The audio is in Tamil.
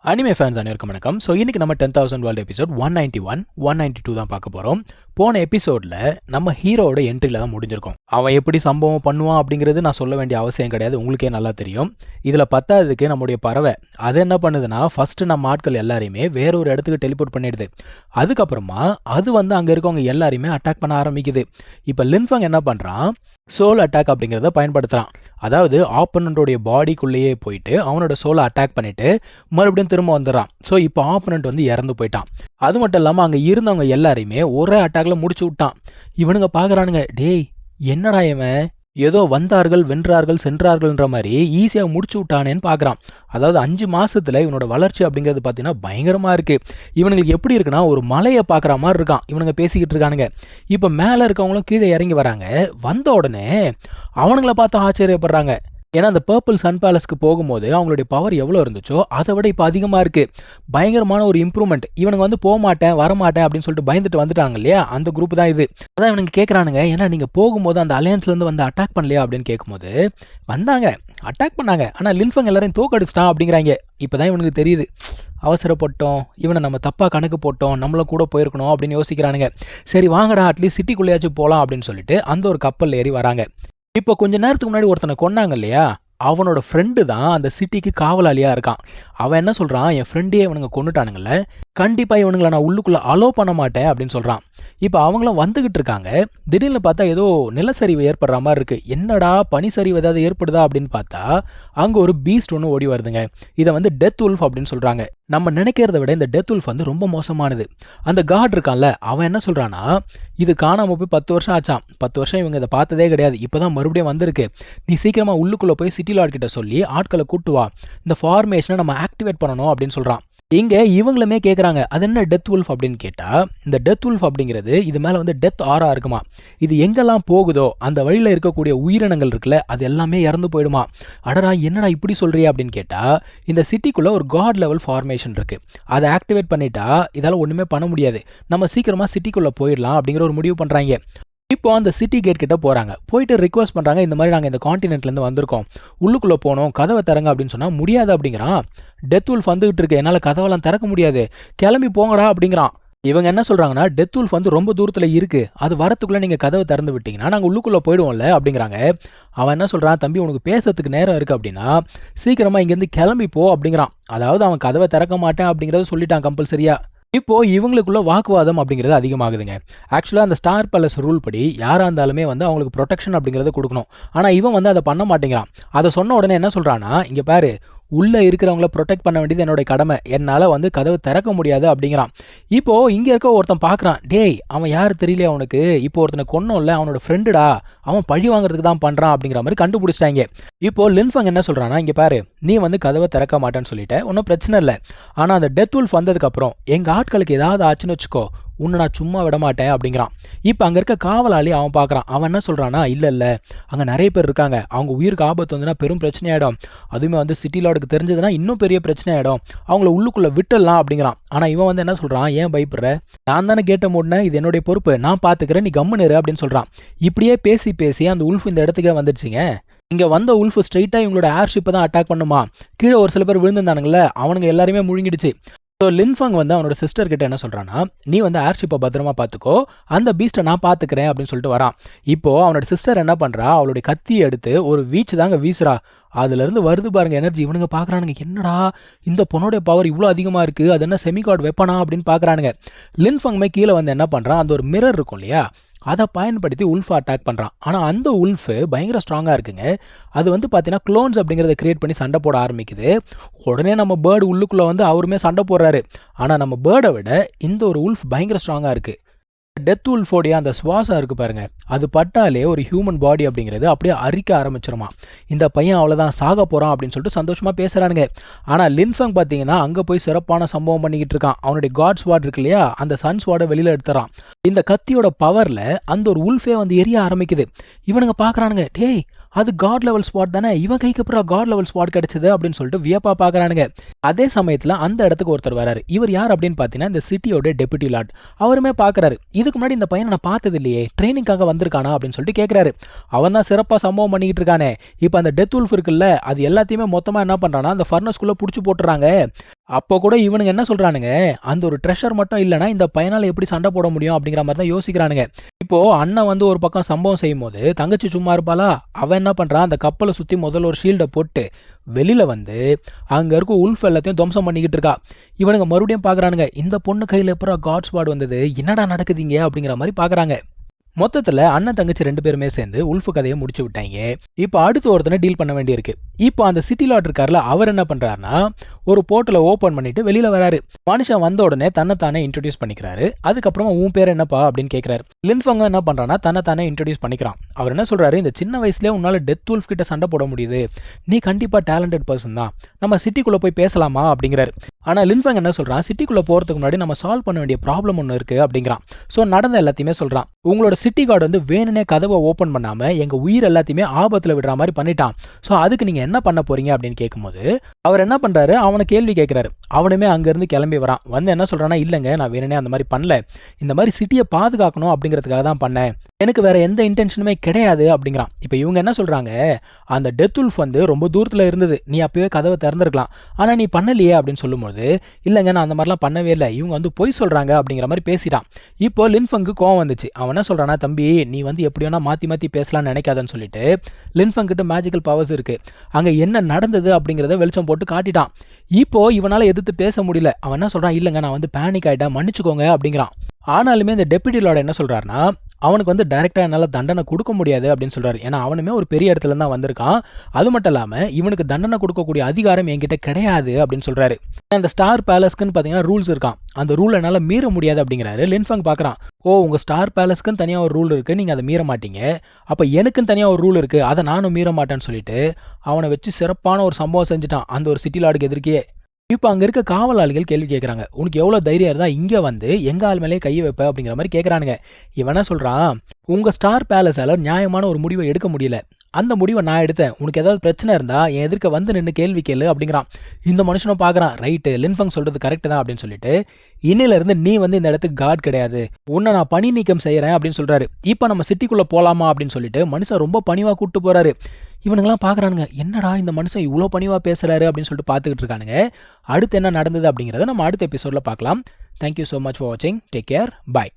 அனிமே ஃபேன்ஸ் அனைவருக்கும் வணக்கம். ஸோ இன்னைக்கு நம்ம 10,000 வேர்ல்டு எபிசோட் 191, 192 தான் பார்க்க போகிறோம். போன எபிசோடில் நம்ம ஹீரோவோட என்ட்ரியில் தான் முடிஞ்சிருக்கோம். அவன் எப்படி சம்பவம் பண்ணுவான் அப்படிங்கிறது நான் சொல்ல வேண்டிய அவசியம் கிடையாது, உங்களுக்கே நல்லா தெரியும். இதில் பத்தாவதுக்கு நம்முடைய பறவை அது என்ன பண்ணுதுன்னா, ஃபஸ்ட்டு நம்ம ஆட்கள் எல்லாரையுமே வேற ஒரு இடத்துக்கு டெலிபோர்ட் பண்ணிடுது. அதுக்கப்புறமா அது அங்கே இருக்கவங்க எல்லாரையுமே அட்டாக் பண்ண ஆரம்பிக்குது. இப்போ லின்ஃபங் என்ன பண்ணுறான், சோல் அட்டாக் அப்படிங்கிறத பயன்படுத்துகிறான். அதாவது ஆப்பனண்டோடைய பாடிக்குள்ளேயே போயிட்டு அவனோட சோலை அட்டாக் பண்ணிட்டு மறுபடியும் திரும்ப வந்துடுறான். ஸோ இப்போ ஆப்பனண்ட் இறந்து போயிட்டான். அது மட்டும் இல்லாமல் அங்கே இருந்தவங்க எல்லாரையுமே ஒரே அட்டாக்ல முடிச்சு விட்டான். இவனுங்க பார்க்குறானுங்க, டேய் என்னடா இவன் ஏதோ வந்தார்கள் வென்றார்கள் சென்றார்கள்ன்ற மாதிரி ஈஸியாக முடிச்சு விட்டானேன்னு பார்க்குறான். அதாவது 5 மாதத்தில் இவனோட வளர்ச்சி அப்படிங்கிறது பார்த்தீங்கன்னா பயங்கரமாக இருக்குது. இவனுங்களுக்கு எப்படி இருக்குன்னா, ஒரு மலையை பார்க்குற மாதிரி இருக்கான். இவனுங்க பேசிக்கிட்டு இருக்கானுங்க. இப்போ மேலே இருக்கவங்களும் கீழே இறங்கி வராங்க. வந்த உடனே அவனுங்கள பார்த்து ஆச்சரியப்படுறாங்க. ஏன்னா அந்த பர்பிள் சன் பேலஸ்க்கு போகும்போது அவங்களுடைய பவர் எவ்வளோ இருந்துச்சோ அதை விட இப்போ அதிகமாக இருக்குது. பயங்கரமான ஒரு இம்ப்ரூவ்மெண்ட். இவனுங்க போக மாட்டேன் வரமாட்டேன் அப்படின்னு சொல்லிட்டு பயந்துட்டு வந்துட்டாங்க இல்லையா, அந்த குரூப் தான் இது. அதான் இவனுங்க கேட்குறானுங்க, ஏன்னா நீங்கள் போகும்போது அந்த அலையன்ஸ்லேருந்து அட்டாக் பண்ணலையா அப்படின்னு கேட்கும்போது, வந்தாங்க அட்டாக் பண்ணாங்க, ஆனால் லின்ஃபங் எல்லாரையும் தோக்கடிச்சிட்டான் அப்படிங்கிறாங்க. இப்போ தான் இவனுக்கு தெரியுது, அவசரப்பட்டோம், இவனை நம்ம தப்பாக கணக்கு போட்டோம், நம்மள கூட போயிருக்கணும் அப்படின்னு யோசிக்கிறானுங்க. சரி வாங்கடா அட்லீஸ்ட் சிட்டிக்குள்ளேயாச்சும் போகலாம் அப்படின்னு சொல்லிட்டு அந்த ஒரு கப்பல் ஏறி வராங்க. இப்போ கொஞ்ச நேரத்துக்கு முன்னாடி ஒருத்தனை கொன்னாங்க இல்லையா, அவனோட ஃப்ரெண்டு தான் அந்த சிட்டிக்கு காவலாளியாக இருக்கான். அவன் என்ன சொல்கிறான், என் ஃப்ரெண்டே இவனுங்க கொண்டுட்டானுங்கள, கண்டிப்பாக இவனுங்களை நான் உள்ளுக்குள்ளே அலோவ் பண்ண மாட்டேன் அப்படின்னு சொல்கிறான். இப்போ அவங்களும் வந்துக்கிட்டு இருக்காங்க. திடீர்னு பார்த்தா ஏதோ நிலச்சரிவு ஏற்படுற மாதிரி இருக்குது. என்னடா பனிச்சரிவு ஏதாவது ஏற்படுதா அப்படின்னு பார்த்தா அங்கே ஒரு பீஸ்ட் ஒன்று ஓடி வருதுங்க. இதை டெத் உல்ஃப் அப்படின்னு சொல்கிறாங்க. நம்ம நினைக்கிறத விட இந்த டெத் உல்ஃப் ரொம்ப மோசமானது. அந்த காட் இருக்கான்ல, அவன் என்ன சொல்கிறான்னா, இது காணாமல் போய் 10 வருஷம் ஆச்சான். 10 வருஷம் இவங்க இதை பார்த்ததே கிடையாது, இப்போ தான் மறுபடியும் வந்திருக்கு. நீ சீக்கிரமாக உள்ளுக்குள்ளே போய் சிட்டி லார்ட் கிட்ட சொல்லி ஆட்களை கூட்டு வா, இந்த ஃபார்மேஷனை நம்ம ஆக்டிவேட் பண்ணணும் அப்படின்னு சொல்கிறான். இங்கே இவங்களுமே கேட்குறாங்க, அது என்ன டெத் உல்ஃப் அப்படின்னு கேட்டால், இந்த டெத் உல்ஃப் அப்படிங்கிறது இது மேலே டெத் ஆரா இருக்குமா. இது எங்கெல்லாம் போகுதோ அந்த வழியில் இருக்கக்கூடிய உயிரினங்கள் இருக்குல்ல, அது எல்லாமே இறந்து போயிடுமா. அடரா என்னடா இப்படி சொல்கிறியா அப்படின்னு கேட்டால், இந்த சிட்டிக்குள்ளே ஒரு காட் லெவல் ஃபார்மேஷன் இருக்குது. அதை ஆக்டிவேட் பண்ணிட்டா இதால் ஒன்றுமே பண்ண முடியாது, நம்ம சீக்கிரமாக சிட்டிக்குள்ளே போயிடலாம் அப்படிங்கிற ஒரு முடிவு பண்ணுறாங்க. இப்போ அந்த சிட்டி கேட் கிட்ட போகிறாங்க. போயிட்டு ரிக்வஸ்ட் பண்ணுறாங்க, இந்த மாதிரி நாங்கள் இந்த காண்டினென்ட்லேருந்து வந்திருக்கோம், உள்ளுக்குள்ளே போனோம், கதவை திறங்க அப்படின்னு சொன்னால் முடியாது அப்படிங்கிறான். டெத் உல்ஃப் வந்துகிட்டு இருக்கு, என்னால் கதவெல்லாம் திறக்க முடியாது, கிளம்பி போங்கடா அப்படிங்கிறான். இவங்க என்ன சொல்கிறாங்கன்னா, டெத் உல்ஃப் ரொம்ப தூரத்தில் இருக்குது, அது வரத்துக்குள்ளே நீங்கள் கதவை திறந்து விட்டீங்கன்னா நாங்கள் உள்ளுக்குள்ளே போயிடுவோம்ல அப்படிங்கிறாங்க. அவன் என்ன சொல்கிறான், தம்பி உனக்கு பேசுறதுக்கு நேரம் இருக்குது அப்படின்னா சீக்கிரமாக இங்கேருந்து கிளம்பி போ அப்படிங்கிறான். அதாவது அவன் கதவை திறக்க மாட்டேன் அப்படிங்கிறத சொல்லிட்டான் கம்பல்சரியா. இப்போ இவங்களுக்குள்ள வாக்குவாதம் அப்படிங்கிறது அதிகமாகுதுங்க. ஆக்சுவலாக அந்த ஸ்டார் பேலஸ் ரூல் படி யாராக இருந்தாலுமே அவங்களுக்கு ப்ரொடெக்ஷன் அப்படிங்கிறத கொடுக்கணும். ஆனால் இவன் அதை பண்ண மாட்டேங்கிறான். அதை சொன்ன உடனே என்ன சொல்கிறான்னா, இங்கே பாரு, உள்ளே இருக்கிறவங்கள ப்ரொடெக்ட் பண்ண வேண்டியது என்னோட கடமை, என்னால் கதவை திறக்க முடியாது அப்படிங்கிறான். இப்போது இங்கே இருக்க ஒருத்தன் பார்க்குறான், டேய் அவன் யார் தெரியலையா அவனுக்கு, இப்போ ஒருத்தனை கொன்னோம்ல அவனோட ஃப்ரெண்டுடா, அவன் பழி வாங்குறதுக்கு தான் பண்ணுறான் அப்படிங்கிற மாதிரி கண்டுபிடிச்சிட்டாங்க. இப்போது லின்ஃபங் என்ன சொல்கிறான்னா, இங்கே பாரு, நீ கதவை திறக்க மாட்டேன்னு சொல்லிட்ட, ஒன்றும் பிரச்சனை இல்லை, ஆனால் அந்த டெத் உல்ஃப் வந்ததுக்கப்புறம் எங்கள் ஆட்களுக்கு ஏதாவது ஆச்சுன்னு வச்சுக்கோ, உன்னை நான் சும்மா விட மாட்டேன் அப்படிங்கிறான். இப்போ அங்கே இருக்க காவலாளி அவன் பார்க்குறான். அவன் என்ன சொல்கிறான்னா, இல்லை அங்கே நிறைய பேர் இருக்காங்க, அவங்க உயிருக்கு ஆபத்து வந்துன்னா பெரும் பிரச்சனையாயிடும், அதுவுமே சிட்டி லார்டுக்கு தெரிஞ்சதுன்னா இன்னும் பெரிய பிரச்சனை ஆகிடும், அவங்கள உள்ளுக்குள்ளே விட்டுடலாம் அப்படிங்கிறான். ஆனால் இவன் என்ன சொல்கிறான், ஏன் பயப்படுற, நான் தானே கேட்ட மூடனே, இது என்னுடைய பொறுப்பு, நான் பார்த்துக்கிறேன், நீ கம்முன்னு இரு அப்படின்னு சொல்கிறான். இப்படியே பேசி பேசி அந்த உல்ஃப் இந்த இடத்துக்கே வந்துடுச்சிங்க. இங்கே வந்த உல்ஃப் ஸ்ட்ரைட்டாக இவங்களோட ஏர்ஷிப்பை தான் அட்டாக் பண்ணுமா. கீழே ஒரு சில பேர் விழுந்திருந்தானுங்களே, அவனுங்க எல்லாருமே முழுங்கிடுச்சு. ஸோ லின்ஃபங் அவனோட சிஸ்டர் கிட்ட என்ன சொல்கிறான்னா, நீ ஏர்ஷிப்பை பத்திரமா பார்த்துக்கோ, அந்த பீஸ்ட்டை நான் பார்த்துக்கிறேன் அப்படின்னு சொல்லிட்டு வரான். இப்போது அவனோட சிஸ்டர் என்ன பண்ணுறா, அவளுடைய கத்தியை எடுத்து ஒரு வீச்சு தாங்க வீசுறா. அதுலேருந்து வருது பாருங்க எனர்ஜி. இவனுங்க பார்க்குறானுங்க, என்னடா இந்த பொண்ணோடைய பவர் இவ்வளோ அதிகமாக இருக்குது, அது என்ன செமிகாட் வெப்பனா அப்படின்னு பார்க்குறானுங்க. லின்ஃபங்குமே கீழே என்ன பண்ணுறான், அந்த ஒரு மிரர் இருக்கும் இல்லையா, அதை பயன்படுத்தி உல்ஃபை அட்டாக் பண்ணுறான். ஆனால் அந்த உல்ஃபு பயங்கர ஸ்ட்ராங்காக இருக்குங்க. அது பார்த்தீங்கன்னா க்ளோன்ஸ் அப்படிங்கிறத கிரியேட் பண்ணி சண்டை போட ஆரம்பிக்குது. உடனே நம்ம பேர்டு உள்ளுக்குள்ளே அவருமே சண்டை போடுறாரு. ஆனால் நம்ம பேர்டை விட இந்த ஒரு உல்ஃப் பயங்கர ஸ்ட்ராங்காக இருக்குது. டெத் உல்ஃபோடைய அந்த சுவாசம் இருக்குது பாருங்க, அது பட்டாலே ஒரு ஹியூமன் பாடி அப்படிங்கிறது அப்படியே அரிக்க ஆரம்பிச்சிருமா. இந்த பையன் அவ்வளோதான் சாக போகிறான் அப்படின்னு சொல்லிட்டு சந்தோஷமாக பேசுகிறானுங்க. ஆனால் லின்ஃபங் பார்த்தீங்கன்னா அங்கே போய் சிறப்பான சம்பவம் பண்ணிக்கிட்டு இருக்கான். அவனுடைய காட் ஸ்வாட் இருக்கு இல்லையா, அந்த சன் ஸ்வாடை வெளியில் எடுத்துறான். இந்த கத்தியோட பவரில் அந்த ஒரு உல்ஃபே எரிய ஆரம்பிக்குது. இவனுங்க பார்க்குறானுங்க, டேய் அது காட் லெவல் ஸ்பாட் தானே, இவன் கைக்கு அப்புறம் காட் லெவல் ஸ்பாட் கிடைச்சது அப்படின்னு சொல்லிட்டு வியப்பா பாக்குறானுங்க. அதே சமயத்துல அந்த இடத்துக்கு ஒருத்தர் வராரு. இவர் யார் அப்படின்னு பாத்தீங்கன்னா இந்த சிட்டியோட டெபுட்டி லார்ட். அவருமே பாக்குறாரு, இதுக்கு முன்னாடி இந்த பையனை நான் பார்த்தது இல்லையே, ட்ரைனிங்காக வந்திருக்கானா அப்படின்னு சொல்லிட்டு கேட்கிறாரு. அவன் தான் சிறப்பா சம்பவம் பண்ணிக்கிட்டு இருக்கானே. இப்ப அந்த டெத் உல்ஃப் இருக்குல்ல, அது எல்லாத்தையுமே மொத்தமா என்ன பண்றானா அந்த ஃபர்னஸ்குள்ள புடிச்சு போட்டுறாங்க. அப்போ கூட இவனுங்க என்ன சொல்றானுங்க, அந்த ஒரு ட்ரெஷர் மட்டும் இல்லைன்னா இந்த பையனால எப்படி சண்டை போட முடியும் அப்படிங்கிற மாதிரி தான் யோசிக்கிறானுங்க. இப்போ அண்ணன் வந்து ஒரு பக்கம் சம்பவம் செய்யும் போது தங்கச்சி சும்மா இருப்பாளா, அவன் என்ன பண்றான், அந்த கப்பலை சுத்தி முதல்ல ஒரு ஷீல்டை போட்டு வெளியில வந்து அங்க இருக்க உல்ஃப் எல்லாத்தையும் துவம்சம் பண்ணிக்கிட்டு இருக்கா. இவனுங்க மறுபடியும் பாக்குறானுங்க, இந்த பொண்ணு கையில எப்பறம் காட் ஸ்பாட் வந்தது, என்னடா நடக்குதுங்க அப்படிங்கிற மாதிரி பாக்குறாங்க. மொத்தத்துல அண்ணன் தங்கச்சி 2 பேருமே சேர்ந்து உல்ஃப் கதையை முடிச்சு விட்டாங்க. இப்போ அடுத்து ஒருத்தனை டீல் பண்ண வேண்டியிருக்கு. இப்போ அந்த சிட்டி லார்ட் இருக்கார்ல, அவர் என்ன பண்றாருன்னா ஒரு போர்ட்டலை ஓபன் பண்ணிட்டு வெளியில வராரு. மனுஷன் வந்த உடனே தன்னைத்தானே இன்ட்ரோடியூஸ் பண்ணிக்கிறாரு. அதுக்கப்புறமா உன் பேர் என்னப்பா அப்படின்னு கேட்கிறாரு. லின்ஃபங்க என்ன பண்றான்னா தன்னைத்தானே இன்ட்ரோடியூஸ் பண்ணிக்கிறான். அவர் என்ன சொல்றாரு, இந்த சின்ன வயசுலேயே உன்னால டெத் உல்ஃப் கிட்ட சண்டை போட முடியுது, நீ கண்டிப்பா டேலண்டட் பர்சன் தான், நம்ம சிட்டிக்குள்ள போய் பேசலாமா அப்படிங்கிறாரு. ஆனா லின்ஃபங் என்ன சொல்றான், சிட்டிக்குள்ள போறதுக்கு முன்னாடி நம்ம சால்வ் பண்ண வேண்டிய ப்ராப்ளம் ஒன்று இருக்கு அப்படிங்கிறான். ஸோ நடந்த எல்லாத்தையுமே சொல்றான். உங்களோட சிட்டி கார்டு வந்து வேணுனே கதவை ஓப்பன் பண்ணாம எங்க உயிர் எல்லாத்தையுமே ஆபத்துல விடுற மாதிரி பண்ணிட்டான். ஸோ அதுக்கு நீங்க என்ன பண்ண போறீங்க அப்படின்னு கேட்கும்போது அவர் என்ன பண்றாரு, அவனை கேள்வி கேட்கிறாரு. அவனுமே அங்கிருந்து கிளம்பி வரான். வந்து என்ன சொல்றான்னா, இல்லைங்க நான் வேணுனே அந்த மாதிரி பண்ணல, இந்த மாதிரி சிட்டியை பாதுகாக்கணும் அப்படிங்கிறதுக்காக தான் பண்ணேன், எனக்கு வேற எந்த இன்டென்ஷனுமே கிடையாது அப்படிங்கிறான். இப்போ இவங்க என்ன சொல்றாங்க, அந்த டெத் உல்ஃப் வந்து ரொம்ப தூரத்துல இருந்தது, நீ அப்பவே கதவை திறந்திருக்கலாம், ஆனா நீ பண்ணலையே அப்படின்னு சொல்லும்போது இல்லைங்க நான் அந்த மாதிரிலாம் பண்ணவே இல்லை, இவங்க வந்து பொய் சொல்றாங்க அப்படிங்கிற மாதிரி பேசிட்டான். இப்போ லின்ஃபங்கு கோவம் வந்துச்சு. அவன் என்ன சொல்றானா, தம்பி நீ வந்து எப்படி வேணா மாத்தி பேசலாம்னு நினைக்காதன்னு சொல்லிட்டு லின்ஃபங் கிட்ட மேஜிக்கல் பவர்ஸ் இருக்கு, அங்க என்ன நடந்தது அப்படிங்கிறத வெளிச்சம் போட்டு காட்டிட்டான். இப்போ இவனால எதிர்த்து பேச முடியல. அவன் என்ன சொல்றான், இல்லைங்க நான் வந்து பேனிக் ஆயிட்டேன், மன்னிச்சுக்கோங்க அப்படிங்கிறான். ஆனாலுமே இந்த டெப்யூட்டி லார்ட் என்ன சொல்றாருன்னா, அவனுக்கு வந்து டைரக்டா என்னால் தண்டனை கொடுக்க முடியாது அப்படின்னு சொல்றாரு. ஏன்னா அவனுமே ஒரு பெரிய இடத்துல தான் வந்திருக்கான். அது மட்டும் இல்லாம இவனுக்கு தண்டனை கொடுக்கக்கூடிய அதிகாரம் என்கிட்ட கிடையாது அப்படின்னு சொல்றாரு. அந்த ஸ்டார் பேலஸ்க்குன்னு பார்த்தீங்கன்னா ரூல்ஸ் இருக்கான், அந்த ரூல் என்னால் மீற முடியாது அப்படிங்கிறாரு. லின்ஃபங் பார்க்குறான், ஓ உங்க ஸ்டார் பேலஸ்க்குன்னு தனியாக ஒரு ரூல் இருக்கு, நீங்க அதை மீற மாட்டீங்க, அப்போ எனக்குன்னு தனியாக ஒரு ரூல் இருக்கு, அதை நானும் மீற மாட்டேன்னு சொல்லிட்டு அவனை வச்சு சிறப்பான ஒரு சம்பவம் செஞ்சுட்டான் அந்த ஒரு சிட்டி லார்டுக்கு எதிர்க்கே. இப்போ அங்கே இருக்க காவலாளிகள் கேள்வி கேட்குறாங்க, உனக்கு எவ்வளோ தைரியம் இருந்தால் இங்கே வந்து எங்கள் ஆள் மேலே கையை வைப்ப அப்படிங்கிற மாதிரி கேட்குறானுங்க. இவனா சொல்கிறான், உங்கள் ஸ்டார் பேலஸால் நியாயமான ஒரு முடிவை எடுக்க முடியல, அந்த முடிவை நான் எடுத்தேன், உனக்கு ஏதாவது பிரச்சனை இருந்தால் என் எதிர்க்க வந்து நின்று கேள்வி கேளு அப்படிங்கிறான். இந்த மனுஷனும் பார்க்குறான், ரைட்டு லின்ஃபங் சொல்கிறது கரெக்டு தான் அப்படின்னு சொல்லிட்டு இன்னிலிருந்து நீ வந்து இந்த இடத்துக்கு காட் கிடையாது, உன்னை நான் பணி நீக்கம் செய்கிறேன் அப்படின்னு சொல்கிறாரு. இப்போ நம்ம சிட்டிக்குள்ளே போகலாமா அப்படின்னு சொல்லிட்டு மனுஷன் ரொம்ப பணிவாக கூப்பிட்டு போகிறாரு. இவனுங்களாம் பார்க்குறானுங்க, என்னடா இந்த மனுஷன் இவ்வளோ பணிவாக பேசுகிறாரு அப்படின்னு சொல்லிட்டு பார்த்துக்கிட்டு இருக்கானுங்க. அடுத்து என்ன நடந்தது அப்படிங்கிறத நம்ம அடுத்த எபிசோடில் பார்க்கலாம். தேங்க்யூ ஸோ மச் ஃபார் வாட்சிங். Take care. பாய்.